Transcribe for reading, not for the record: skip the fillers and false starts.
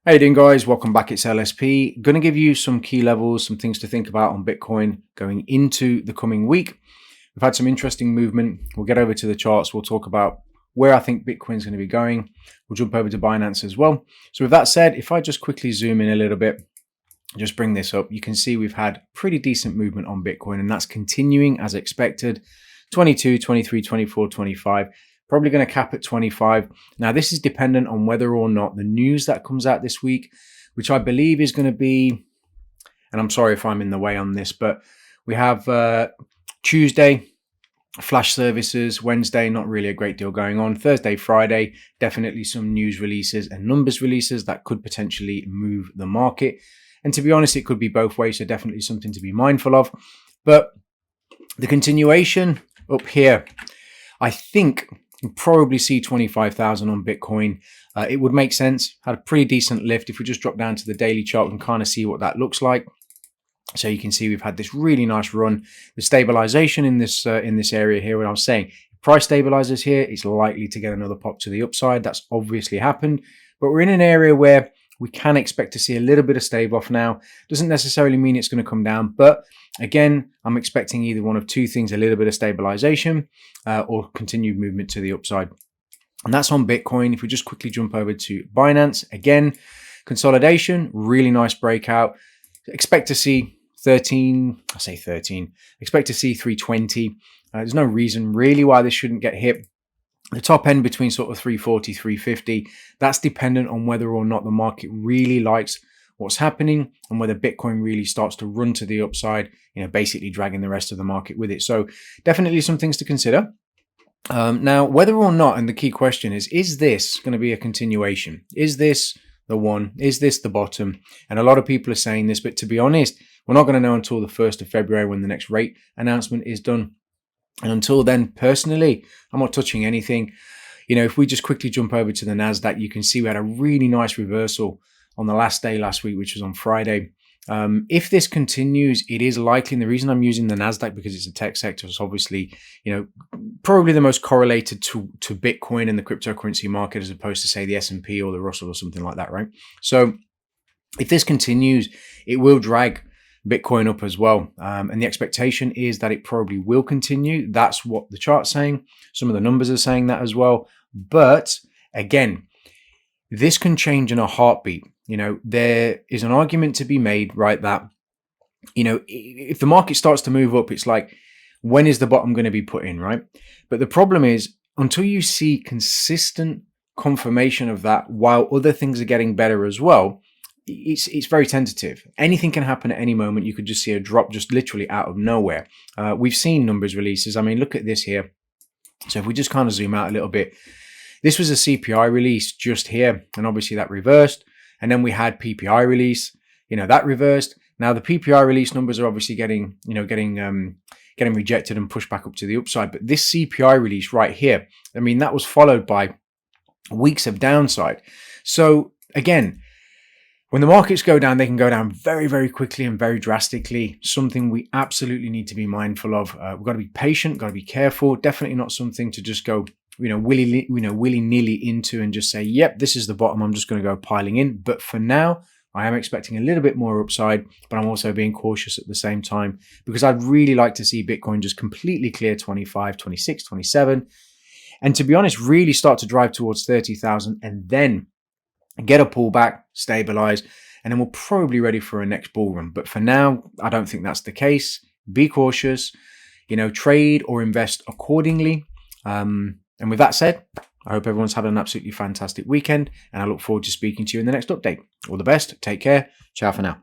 How you doing, guys? Welcome back. It's LSP. Going to give you some key levels, some things to think about on Bitcoin going into the coming week. We've had some interesting movement. We'll get over to the charts. We'll talk about where I think Bitcoin's going to be going. We'll jump over to Binance as well. So with that said, if I just quickly zoom in a little bit, just bring this up, you can see we've had pretty decent movement on Bitcoin, and that's continuing as expected. 22, 23, 24, 25. Probably going to cap at 25. Now, this is dependent on whether or not the news that comes out this week, which I believe is going to be, and I'm sorry if I'm in the way on this, but we have Tuesday, flash services. Wednesday, not really a great deal going on. Thursday, Friday, definitely some news releases and numbers releases that could potentially move the market. And to be honest, it could be both ways, so definitely something to be mindful of. But the continuation up here, I think you'll probably see 25,000 on Bitcoin. It would make sense. Had a pretty decent lift. If we just drop down to the daily chart, we can kind of see what that looks like. So you can see we've had this really nice run. The stabilization in this area here, what I was saying, price stabilizes here, it's likely to get another pop to the upside. That's obviously happened. But we're in an area where we can expect to see a little bit of stave off now. Doesn't necessarily mean it's going to come down, but again, I'm expecting either one of two things: a little bit of stabilization or continued movement to the upside. And that's on Bitcoin. If we just quickly jump over to Binance, again, consolidation, really nice breakout. Expect to see 13, I say 13, expect to see 320. There's no reason really why this shouldn't get hit. The top end between sort of 340, 350, that's dependent on whether or not the market really likes what's happening and whether Bitcoin really starts to run to the upside, basically dragging the rest of the market with it. So definitely some things to consider. Now, whether or not, and the key question is this going to be a continuation? Is this the one? Is this the bottom? And a lot of people are saying this, but to be honest, we're not going to know until the 1st of February when the next rate announcement is done. And until then, personally, I'm not touching anything. If we just quickly jump over to the NASDAQ, you can see we had a really nice reversal on the last day last week, which was on Friday. If this continues, it is likely, and the reason I'm using the NASDAQ because it's a tech sector, it's obviously, probably the most correlated to Bitcoin and the cryptocurrency market as opposed to, say, the S&P or the Russell or something like that, right? So if this continues, it will drag Bitcoin up as well. And the expectation is that it probably will continue. That's what the chart's saying. Some of the numbers are saying that as well. But again, this can change in a heartbeat. There is an argument to be made, right, that, if the market starts to move up, it's like, when is the bottom going to be put in, right? But the problem is, until you see consistent confirmation of that, while other things are getting better as well, it's very tentative. Anything can happen at any moment. You could just see a drop just literally out of nowhere. We've seen numbers releases. I mean, look at this here. So if we just kind of zoom out a little bit, this was a CPI release just here, and obviously that reversed. And then we had PPI release, that reversed. Now the PPI release numbers are obviously getting rejected and pushed back up to the upside. But this CPI release right here, I mean, that was followed by weeks of downside. So again, when the markets go down, they can go down very, very quickly and very drastically. Something we absolutely need to be mindful of. We've got to be patient, got to be careful. Definitely not something to just go, willy-nilly into and just say, yep, this is the bottom. I'm just going to go piling in. But for now, I am expecting a little bit more upside, but I'm also being cautious at the same time because I'd really like to see Bitcoin just completely clear 25, 26, 27. And to be honest, really start to drive towards 30,000 and then get a pullback, stabilize, and then we're probably ready for a next bull run. But for now, I don't think that's the case. Be cautious, trade or invest accordingly. And with that said, I hope everyone's had an absolutely fantastic weekend, and I look forward to speaking to you in the next update. All the best. Take care. Ciao for now.